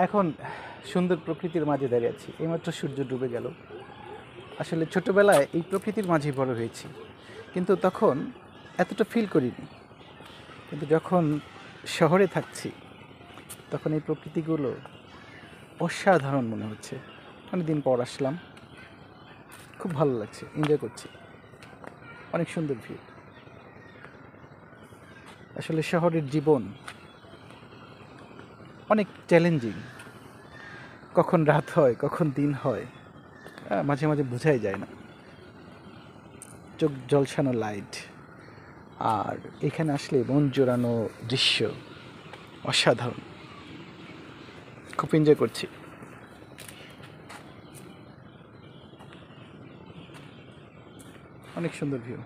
এখন সুন্দর প্রকৃতির মাঝে দাঁড়িয়ে আছি, এইমাত্র সূর্য ডুবে গেল। আসলে ছোটোবেলায় এই প্রকৃতির মাঝেই বড় হয়েছি, কিন্তু তখন এতটা ফিল করিনি। কিন্তু যখন শহরে থাকছি তখন এই প্রকৃতিগুলো অসাধারণ মনে হচ্ছে। অনেকদিন পর আসলাম, খুব ভালো লাগছে, এনজয় করছি, অনেক সুন্দর ভিউ। আসলে শহরের জীবন অনেক চ্যালেঞ্জিং, কখন রাত হয় কখন দিন হয় মাঝে মাঝে বোঝাই যায় না। চোখ জলসানো লাইট, আর এখানে আসলে মন জোড়ানো দৃশ্য অসাধারণ, খুব এনজয় করছি। অনেক সুন্দর ভিউ।